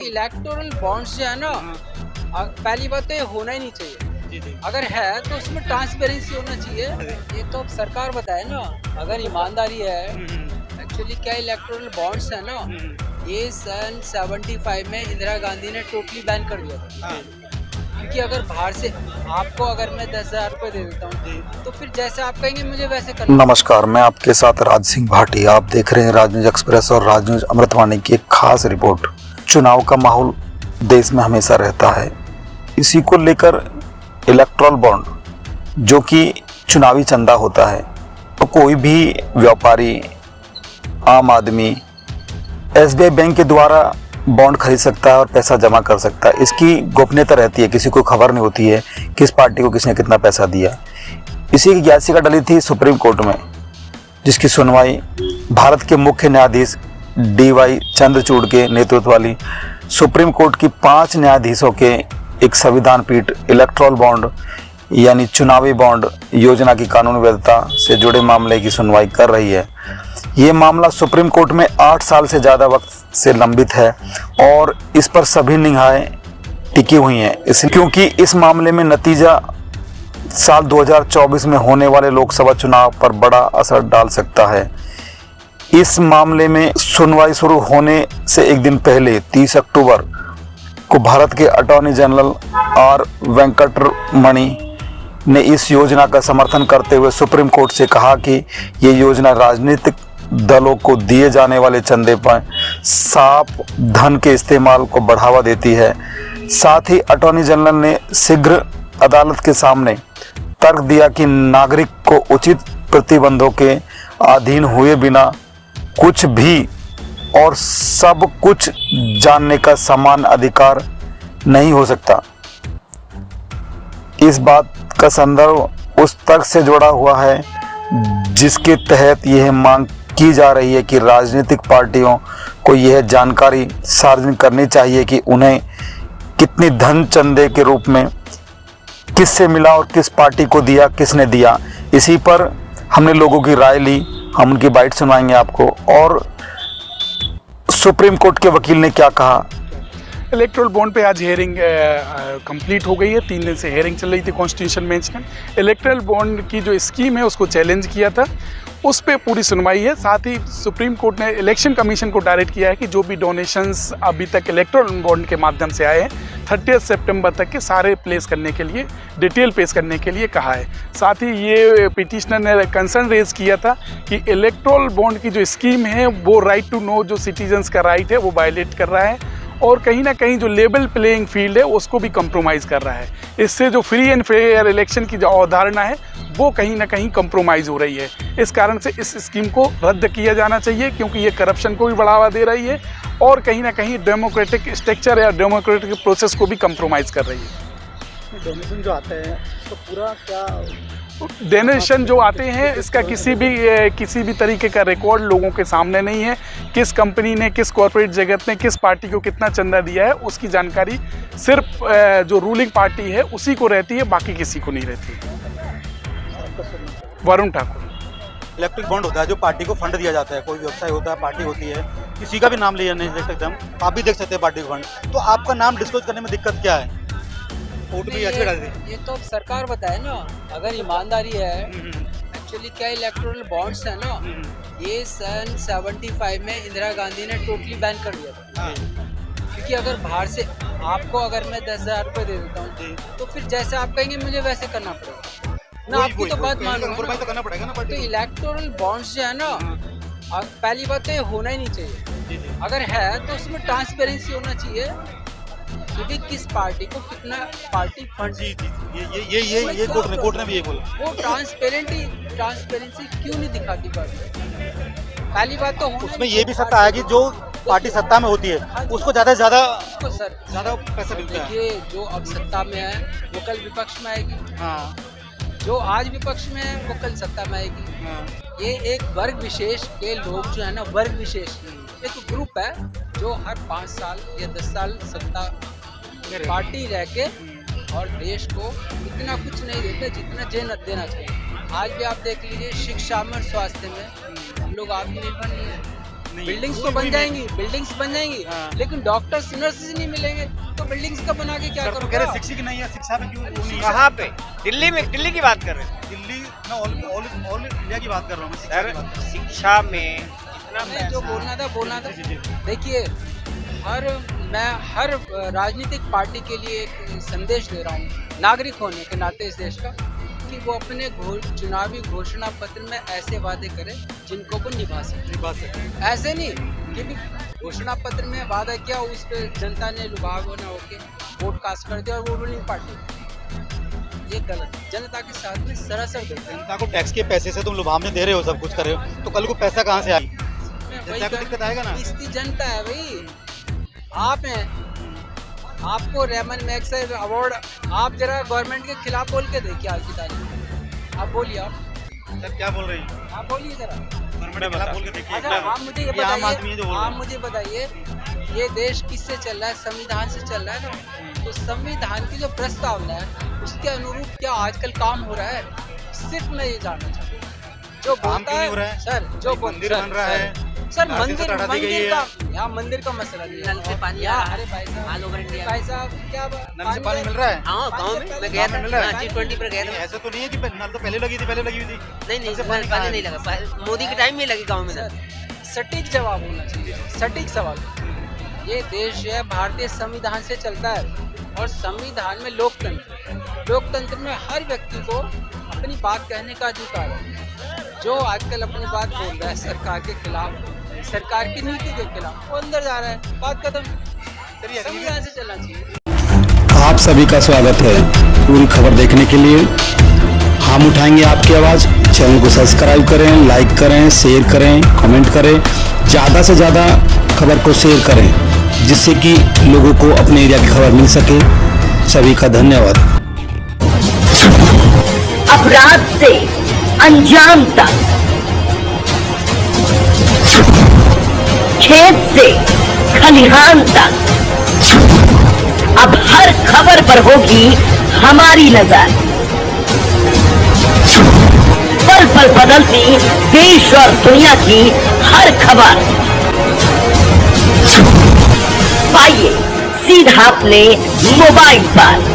Electoral bonds जो है ना, पहली बात तो ये होना ही नहीं चाहिए। अगर है तो उसमें ट्रांसपेरेंसी होना चाहिए। ये तो अब सरकार बताए ना, अगर ईमानदारी है। एक्चुअली क्या इलेक्टोरल बॉन्ड्स है ना, ये सन 75 में इंदिरा गांधी ने टोटली बैन कर दिया था। क्योंकि अगर बाहर से आपको अगर मैं 10,000 रुपये दे देता हूँ तो फिर जैसे आप कहेंगे मुझे वैसे करना। नमस्कार, मैं आपके साथ राज सिंह भाटी। आप देख रहे हैं राजन्यूज एक्सप्रेस और राजन्यूज अमृतवाणी की एक खास रिपोर्ट। चुनाव का माहौल देश में हमेशा रहता है, इसी को लेकर इलेक्टोरल बॉन्ड जो कि चुनावी चंदा होता है, तो कोई भी व्यापारी, आम आदमी SBI बैंक के द्वारा बॉन्ड खरीद सकता है और पैसा जमा कर सकता है। इसकी गोपनीयता रहती है, किसी को खबर नहीं होती है किस पार्टी को किसने कितना पैसा दिया। इसी की याचिका डली थी सुप्रीम कोर्ट में, जिसकी सुनवाई भारत के मुख्य न्यायाधीश DY चंद्रचूड़ के नेतृत्व वाली सुप्रीम कोर्ट की 5 न्यायाधीशों के एक संविधान पीठ इलेक्टोरल बॉन्ड यानी चुनावी बॉन्ड योजना की कानूनी वैधता से जुड़े मामले की सुनवाई कर रही है। ये मामला सुप्रीम कोर्ट में 8 साल से ज़्यादा वक्त से लंबित है और इस पर सभी निगाहें टिकी हुई हैं, इसलिए क्योंकि इस मामले में नतीजा साल 2024 में होने वाले लोकसभा चुनाव पर बड़ा असर डाल सकता है। इस मामले में सुनवाई शुरू होने से एक दिन पहले 30 अक्टूबर को भारत के अटॉर्नी जनरल R वेंकटरमणि ने इस योजना का समर्थन करते हुए सुप्रीम कोर्ट से कहा कि ये योजना राजनीतिक दलों को दिए जाने वाले चंदे पर साफ धन के इस्तेमाल को बढ़ावा देती है। साथ ही अटॉर्नी जनरल ने शीघ्र अदालत के सामने तर्क दिया कि नागरिक को उचित प्रतिबंधों के अधीन हुए बिना कुछ भी और सब कुछ जानने का समान अधिकार नहीं हो सकता। इस बात का संदर्भ उस तर्क से जुड़ा हुआ है जिसके तहत यह मांग की जा रही है कि राजनीतिक पार्टियों को यह जानकारी सार्वजनिक करनी चाहिए कि उन्हें कितनी धन चंदे के रूप में किससे मिला और किस पार्टी को दिया, किसने दिया। इसी पर हमने लोगों की राय ली, हम उनकी बाइट सुनाएंगे आपको। और सुप्रीम कोर्ट के वकील ने क्या कहा। इलेक्टोरल बॉन्ड पे आज हेयरिंग कंप्लीट हो गई है। 3 दिन से हेयरिंग चल रही थी कॉन्स्टिट्यूशन बेंच में। इलेक्टोरल बॉन्ड की जो स्कीम है उसको चैलेंज किया था, उस पे पूरी सुनवाई है। साथ ही सुप्रीम कोर्ट ने इलेक्शन कमीशन को डायरेक्ट किया है कि जो भी डोनेशंस अभी तक इलेक्टोरल बॉन्ड के माध्यम से आए हैं 30 सितंबर तक के सारे प्लेस करने के लिए, डिटेल पेश करने के लिए कहा है। साथ ही ये पिटिशनर ने कंसर्न रेज किया था कि इलेक्टोरल बॉन्ड की जो स्कीम है वो राइट टू नो, जो सिटीजन्स का राइट है, वो वायलेट कर रहा है और कहीं ना कहीं जो लेवल प्लेइंग फील्ड है उसको भी कंप्रोमाइज़ कर रहा है। इससे जो फ्री एंड फेयर इलेक्शन की जो अवधारणा है वो कहीं ना कहीं कंप्रोमाइज़ हो रही है। इस कारण से इस स्कीम को रद्द किया जाना चाहिए, क्योंकि ये करप्शन को भी बढ़ावा दे रही है और कहीं ना कहीं डेमोक्रेटिक स्ट्रक्चर या डेमोक्रेटिक प्रोसेस को भी कंप्रोमाइज़ कर रही है। डोनेशन जो आते हैं तो पूरा क्या डोनेशन जो आते हैं इसका किसी भी तरीके का रिकॉर्ड लोगों के सामने नहीं है। किस कंपनी ने, किस कॉर्पोरेट जगत ने किस पार्टी को कितना चंदा दिया है उसकी जानकारी सिर्फ जो रूलिंग पार्टी है उसी को रहती है, बाकी किसी को नहीं रहती। वरुण ठाकुर। इलेक्ट्रिक बॉन्ड होता है जो पार्टी को फंड दिया जाता है, कोई व्यवसाय होता है, पार्टी होती है, किसी का भी नाम लिया नहीं देख सकते हम, आप भी देख सकते हैं पार्टी को फंड। तो आपका नाम डिस्क्लोज करने में दिक्कत क्या है? ये तो अब सरकार बताए ना, अगर ईमानदारी है। एक्चुअली क्या इलेक्टोरल बॉन्ड्स है ना, ये सन 75 में इंदिरा गांधी ने टोटली बैन कर दिया था। क्योंकि अगर बाहर से आपको अगर मैं 10,000 रुपये दे देता हूँ तो फिर जैसे आप कहेंगे मुझे वैसे करना पड़ेगा ना, आपकी तो बात मानूंगा तो करना पड़ेगा ना। तो इलेक्टोरल बॉन्ड्स जो है ना, पहली बात तो ये होना ही नहीं चाहिए। अगर है तो उसमें ट्रांसपेरेंसी होना चाहिए कि किस पार्टी को कितना पार्टी फंड। ये कोर्ट ने भी ये बोला। वो ट्रांसपेरेंसी क्यों नहीं दिखाती पार्टी? पहली बात तो उसमें ये भी सत्ता है कि जो पार्टी सत्ता में होती है उसको ज्यादा से ज्यादा पैसा मिलता है। देखिए, जो अब सत्ता में है वो कल विपक्ष में आएगी। हाँ। जो आज विपक्ष में है वो कल सत्ता में आएगी। हाँ। ये एक वर्ग विशेष के लोग जो है ना, वर्ग विशेष एक ग्रुप है जो हर 5 साल या 10 साल सत्ता में पार्टी रह के और देश को इतना कुछ नहीं देते जितना देना चाहिए। आज भी आप देख लीजिए, शिक्षा में, स्वास्थ्य में हम लोग आत्मनिर्भर नहीं है। बिल्डिंग्स तो कोई बन भी जाएंगी, बिल्डिंग्स बन जाएंगी, हाँ। लेकिन डॉक्टर्स नर्सेज नहीं मिलेंगे तो बिल्डिंग्स का बना के क्या सर तो कह रहे करोगे? शिक्षक नहीं है, शिक्षा में क्यों वो नहीं है? कहाँ पे? दिल्ली में, दिल्ली की बात कर रहे हैं दिल्ली मैं ऑल इंडिया की बात कर रहा हूँ, मैं शिक्षा की बात कर रहा सर। शिक्षा में इतना मैं जो बोलना था हूँ। जी, जी, जी। देखिए, मैं हर राजनीतिक पार्टी के लिए एक संदेश दे रहा हूँ नागरिक होने के नाते इस देश का, कि वो अपने चुनावी घोषणा पत्र में ऐसे वादे करें जिनको वो निभा सके। ये बात है। ऐसे नहीं कि भी घोषणा पत्र में वादा किया, उस पर जनता ने लुभाव न होके वोट कास्ट कर दिया और वो रूलिंग पार्टी। ये गलत है। जनता के साथ में सरासर धोखा है। जनता को टैक्स के पैसे से तुम लुभावने दे रहे हो, सब कुछ कर रहे हो, तो कल को पैसा कहाँ से आएगा? जनता को दिक्कत आएगा ना। इसकी जनता है भाई, आप हैं। आपको रेमन मैग्सेसे अवार्ड, आप जरा गवर्नमेंट के खिलाफ बोल के देखिए आज की तारीख। आप बोलिए, आप सर क्या बोल रही है? आप बोलिए जरा। गवर्नमेंट के खिलाफ बोल के देखिए। अच्छा, आप मुझे ये ये आम आदमी है जो बोल बताइए, रहा आप है। मुझे बताइए, ये देश किससे चल रहा है? संविधान से चल रहा है ना। तो संविधान की जो प्रस्तावना है उसके अनुरूप क्या आजकल काम हो रहा है? सिर्फ मैं ये जानना चाहता हूँ। जो काम बोलता क्यों नहीं हो रहा है? सर, जो मंदिर बन रहा है, सर, घाटी से हटा दी गई है। यहाँ मंदिर का मसला नहीं है। नल से पानी यहाँ, आ रहा है। अरे भाई साहब, ऑल ओवर इंडिया। भाई साहब क्या नल से पानी मिल रहा है? हाँ, गाँव में मैं गया गाँव में मिल था, रहा है? हाँ, G20 पर गया नहीं, था। ऐसा तो नहीं है कि नल तो पहले लगी थी, पहले लगी हुई थी। नहीं नल से नहीं, पानी कहाँ पहले है? नहीं लगा, मोदी के टाइम में लगी गाँव में। सर, सटीक जवाब होना चाहिए, सटीक सवाल। ये देश है भारतीय संविधान से चलता है और संविधान में लोकतंत्र में हर व्यक्ति को अपनी बात कहने का अधिकार है। जो आजकल अपनी बात बोल रहा है सरकार के खिलाफ, सरकार की नीति के खिलाफ, वो अंदर जा रहा है, बात खत्म। संविधान से चलना चाहिए। आप सभी का स्वागत है। पूरी खबर देखने के लिए हम उठाएंगे आपकी आवाज़। चैनल को सब्सक्राइब करें, लाइक करें, शेयर करें, कमेंट करें, ज़्यादा से ज़्यादा खबर को शेयर करें, जिससे कि लोगों को अपने एरिया की खबर मिल सके। सभी का धन्यवाद। अपराध से अंजाम तक, खेत से खलिहान तक, अब हर खबर पर होगी हमारी नजर। पल पल बदलती देश और दुनिया की हर खबर पाइए सीधा अपने मोबाइल पर।